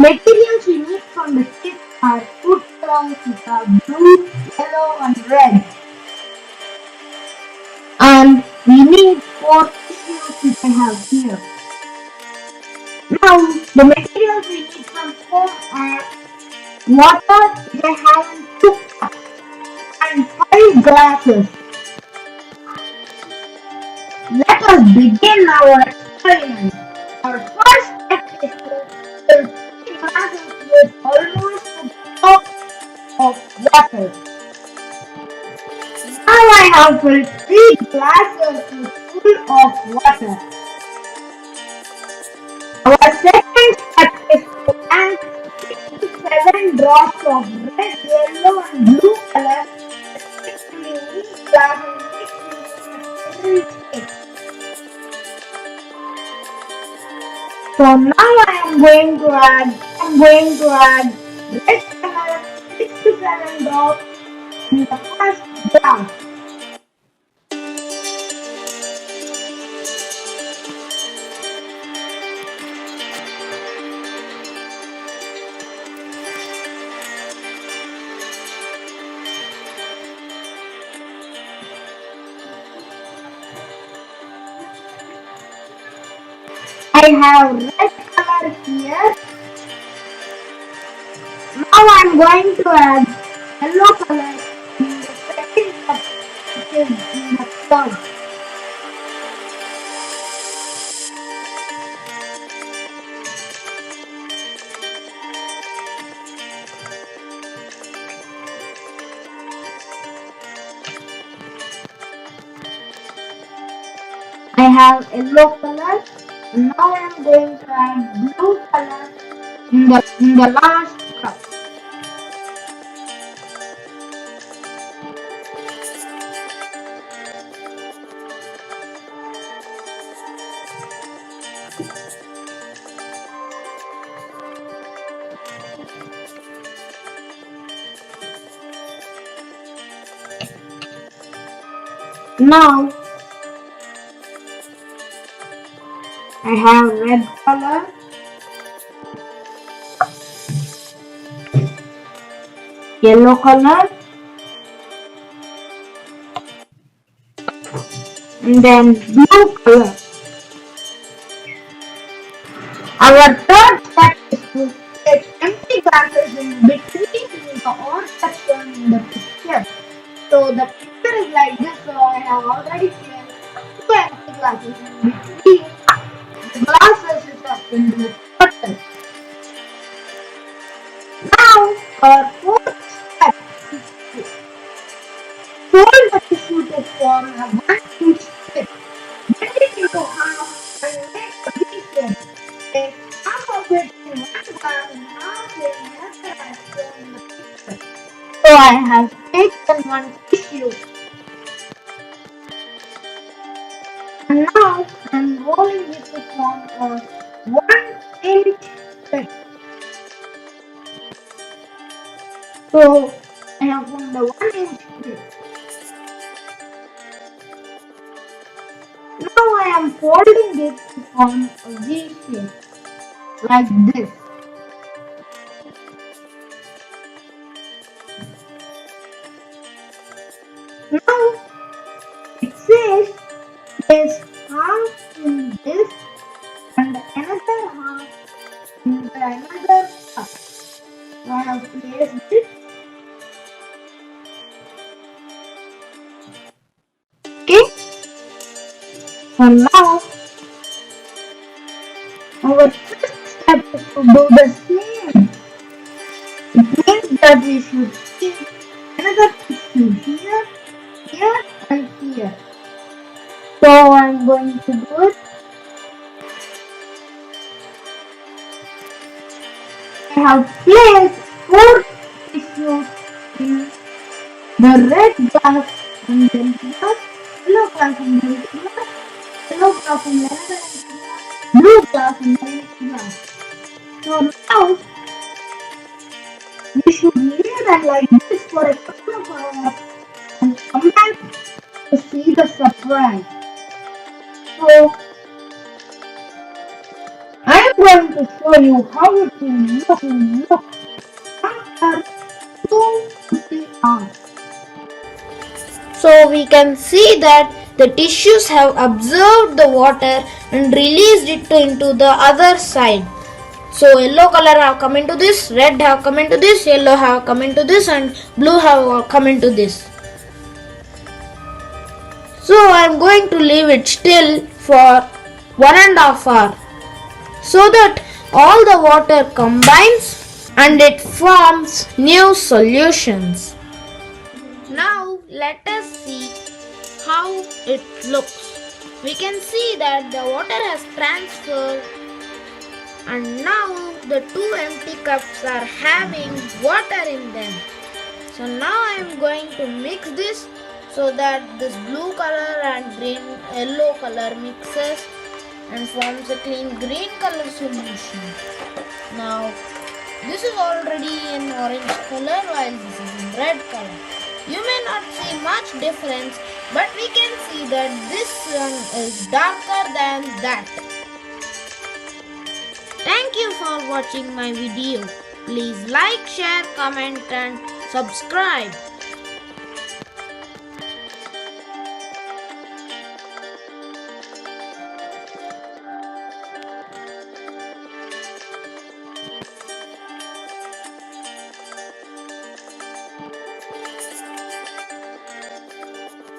Materials we need from the kit are food colors which are blue, yellow and red. And we need 4 tissues which I have here. Now the materials we need from foam are water which I have in 2 cups and 5 glasses. Let us begin our experiment. Our first step is to fill 3 glasses with almost a cup of water. Now I have filled 3 glasses full of water. Our second step is to add 6 to 7 drops of red, yellow and blue color respectively in each glass and mix into a stick. So now I am going to add red color 6 to 7 drops in the first glass. I have red color here. Now I am going to add yellow color in the second cup which is in the third. I have yellow color and now I am going to add blue color in the last cup. Now I have red color, yellow color and then blue color. Our third step is to take empty glasses in between the odd section in the picture. So the picture is like this, so I have already placed 2 empty glasses in between the glasses is up in the bottle. Now our fourth step is to fold the tissue to form a 1-inch strip. Bend it into half and make a V-shape. Take half of it in one glass and half in another as shown in the picture. So I have taken one tissue. And now I am rolling it to form a 1-inch strip. So I have formed a 1-inch strip. Now I am folding it to form a V shape like this. Now it says place half in this and another half in the another cup. So I have placed it. Okay. So now our first step is to do the same. It means that we should keep another tissue here, here and here. So I'm going to do it. I have placed 4 tissues in the red glass and then glass, yellow glass and then glass, yellow glass and then glass, blue glass and then glass. So now we should leave them like this for a couple of hours and come back to see the surprise. So I am going to show you how it will look after 2 to 3 hours. So we can see that the tissues have absorbed the water and released it into the other side. So yellow color have come into this, red have come into this, yellow have come into this, and blue have come into this. So I am going to leave it still for 1.5 hours so that all the water combines and it forms new solutions. Now let us see how it looks. We can see that the water has transferred and now the two empty cups are having water in them. So now I am going to mix this so that this blue color and yellow color mixes and forms a clean green color solution. Now this is already in orange color while this is in red color. You may not see much difference, but we can see that this one is darker than that. Thank you for watching my video. Please like, share, comment and subscribe.